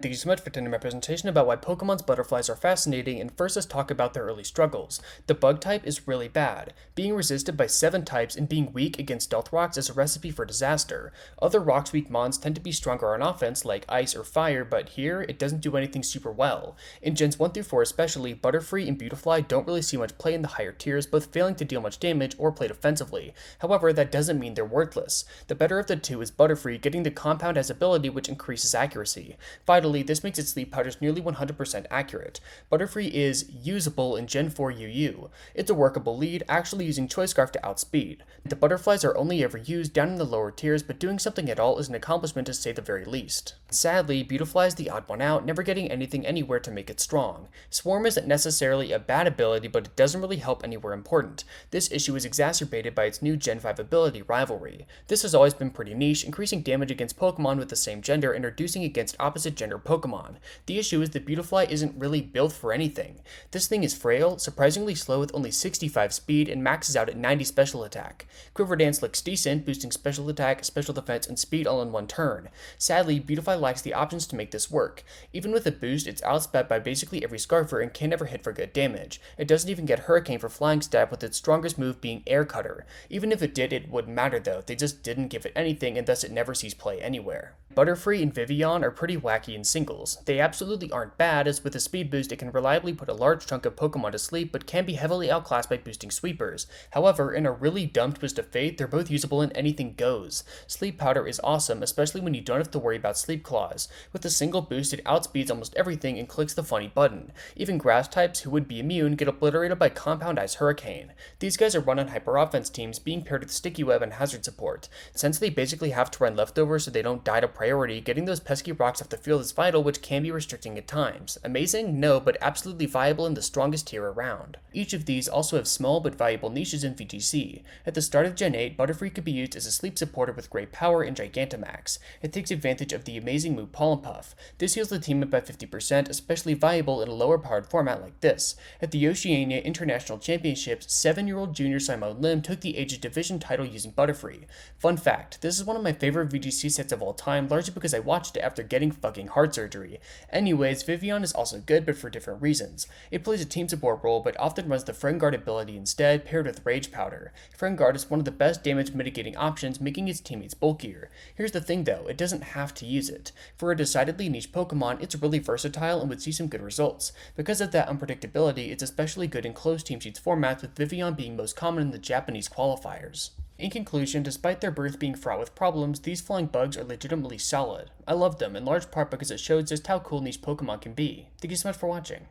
Thank you so much for attending my presentation about why Pokemon's butterflies are fascinating, and first let's talk about their early struggles. The bug type is really bad. Being resisted by 7 types and being weak against stealth rocks is a recipe for disaster. Other rocks weak mons tend to be stronger on offense like ice or fire, but here it doesn't do anything super well. In Gens 1 through 4 especially, Butterfree and Beautifly don't really see much play in the higher tiers, both failing to deal much damage or play defensively. However, that doesn't mean they're worthless. The better of the two is Butterfree, getting the compound as ability which increases accuracy. Finally, this makes its sleep powders nearly 100% accurate. Butterfree is usable in Gen 4 UU. It's a workable lead, actually using Choice Scarf to outspeed. The butterflies are only ever used down in the lower tiers, but doing something at all is an accomplishment to say the very least. Sadly, Beautifly is the odd one out, never getting anything anywhere to make it strong. Swarm isn't necessarily a bad ability, but it doesn't really help anywhere important. This issue is exacerbated by its new Gen 5 ability, Rivalry. This has always been pretty niche, increasing damage against Pokemon with the same gender and reducing against opposite gender Pokemon. The issue is that Beautifly isn't really built for anything. This thing is frail, surprisingly slow with only 65 speed, and maxes out at 90 special attack. Quiver Dance looks decent, boosting special attack, special defense, and speed all in one turn. Sadly, Beautifly lacks the options to make this work. Even with a boost, it's outsped by basically every Scarfer and can never hit for good damage. It doesn't even get Hurricane for flying stab, with its strongest move being Air Cutter. Even if it did, it wouldn't matter though, they just didn't give it anything and thus it never sees play anywhere. Butterfree and Vivillon are pretty wacky in singles. They absolutely aren't bad, as with a speed boost it can reliably put a large chunk of Pokemon to sleep, but can be heavily outclassed by boosting sweepers. However, in a really dumb twist of fate, they're both usable and anything goes. Sleep Powder is awesome, especially when you don't have to worry about Sleep Claws. With a single boost, it outspeeds almost everything and clicks the funny button. Even grass types, who would be immune, get obliterated by Compound Ice Hurricane. These guys are run on hyper offense teams, being paired with Sticky Web and Hazard support. Since they basically have to run leftovers so they don't die to priority, getting those pesky rocks off the field is vital, which can be restricting at times. Amazing? No, but absolutely viable in the strongest tier around. Each of these also have small but valuable niches in VGC. At the start of Gen 8, Butterfree could be used as a sleep supporter with great power in Gigantamax. It takes advantage of the amazing move Pollen Puff. This heals the team up by 50%, especially viable in a lower powered format like this. At the Oceania International Championships, 7-year-old junior Simone Lim took the Ages Division title using Butterfree. Fun fact, this is one of my favorite VGC sets of all time, largely because I watched it after getting fucking heart surgery. Anyways, Vivillon is also good, but for different reasons. It plays a team support role, but often runs the Friend Guard ability instead, paired with Rage Powder. Friend Guard is one of the best damage mitigating options, making its teammates bulkier. Here's the thing though, it doesn't have to use it. For a decidedly niche Pokemon, it's really versatile and would see some good results. Because of that unpredictability, it's especially good in closed Team Sheets formats, with Vivillon being most common in the Japanese qualifiers. In conclusion, despite their birth being fraught with problems, these flying bugs are legitimately solid. I love them, in large part because it shows just how cool niche Pokemon can be. Thank you so much for watching.